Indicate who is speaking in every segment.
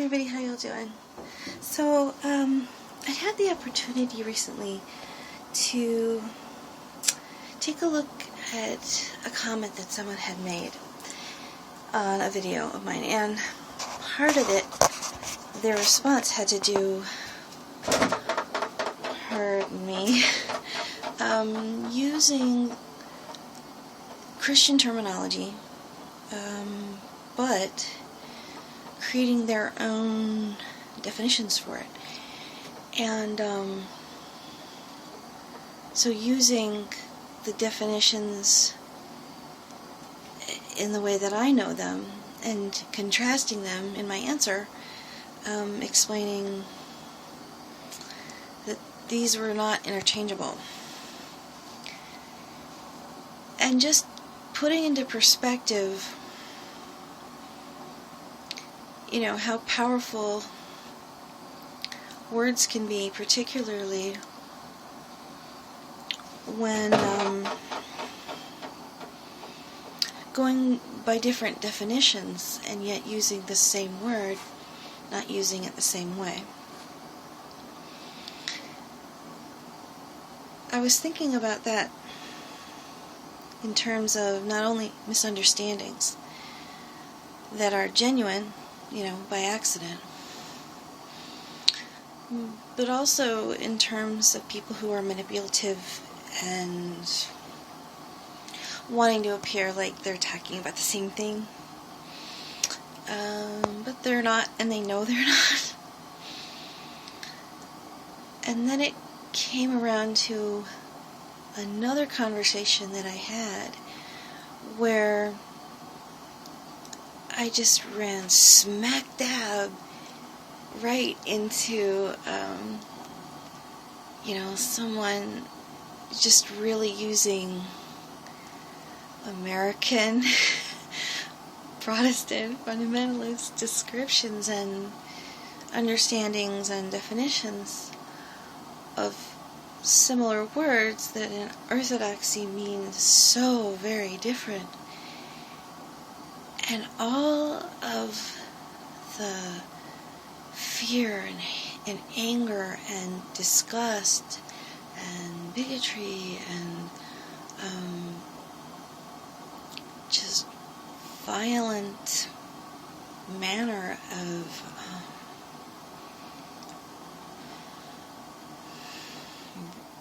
Speaker 1: Hey everybody, how y'all doing? So, I had the opportunity recently to take a look at a comment that someone had made on a video of mine, and part of it, their response had to do, pardon me, using Christian terminology, but creating their own definitions for it. And so using the definitions in the way that I know them and contrasting them in my answer, explaining that these were not interchangeable. And just putting into perspective, you know, how powerful words can be, particularly when going by different definitions and yet using the same word, not using it the same way. I was thinking about that in terms of not only misunderstandings that are genuine, you know, by accident, but also in terms of people who are manipulative and wanting to appear like they're talking about the same thing, but they're not, and they know they're not. And then it came around to another conversation that I had where I just ran smack dab right into, you know, someone just really using American Protestant fundamentalist descriptions and understandings and definitions of similar words that in Orthodoxy mean so very different. And all of the fear and anger and disgust and bigotry and just violent manner of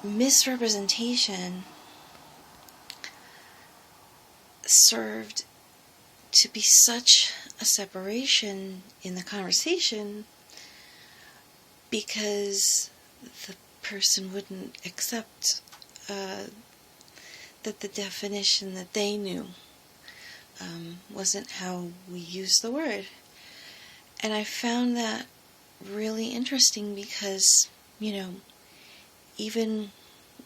Speaker 1: misrepresentation served to be such a separation in the conversation because the person wouldn't accept that the definition that they knew wasn't how we use the word. And I found that really interesting because, you know, even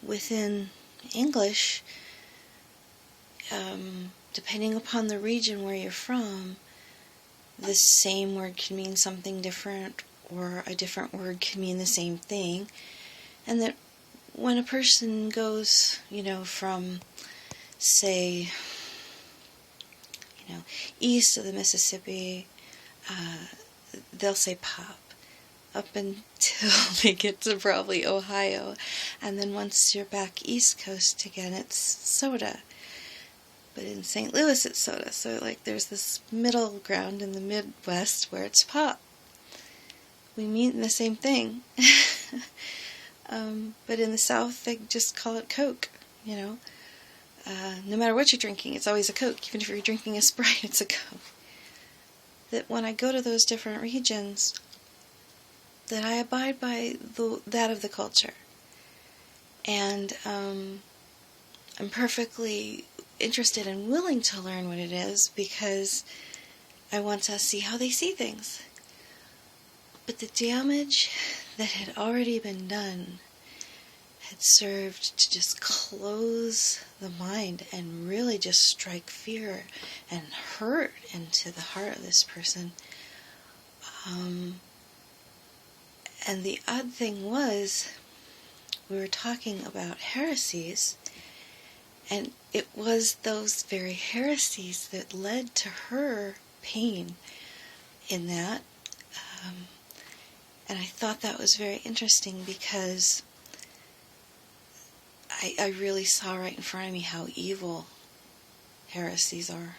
Speaker 1: within English, depending upon the region where you're from, the same word can mean something different, or a different word can mean the same thing. And that when a person goes, you know, from, say, you know, east of the Mississippi, they'll say pop up until they get to probably Ohio. And then once you're back East Coast again, it's soda. But in St. Louis, it's soda. So, like, there's this middle ground in the Midwest where it's pop. We mean the same thing. But in the South, they just call it Coke, you know. No matter what you're drinking, it's always a Coke. Even if you're drinking a Sprite, it's a Coke. That when I go to those different regions, that I abide by that of the culture. And I'm perfectly interested and willing to learn what it is because I want to see how they see things. But the damage that had already been done had served to just close the mind and really just strike fear and hurt into the heart of this person. And the odd thing was, we were talking about heresies, and it was those very heresies that led to her pain in that, And I thought that was very interesting because I really saw right in front of me how evil heresies are.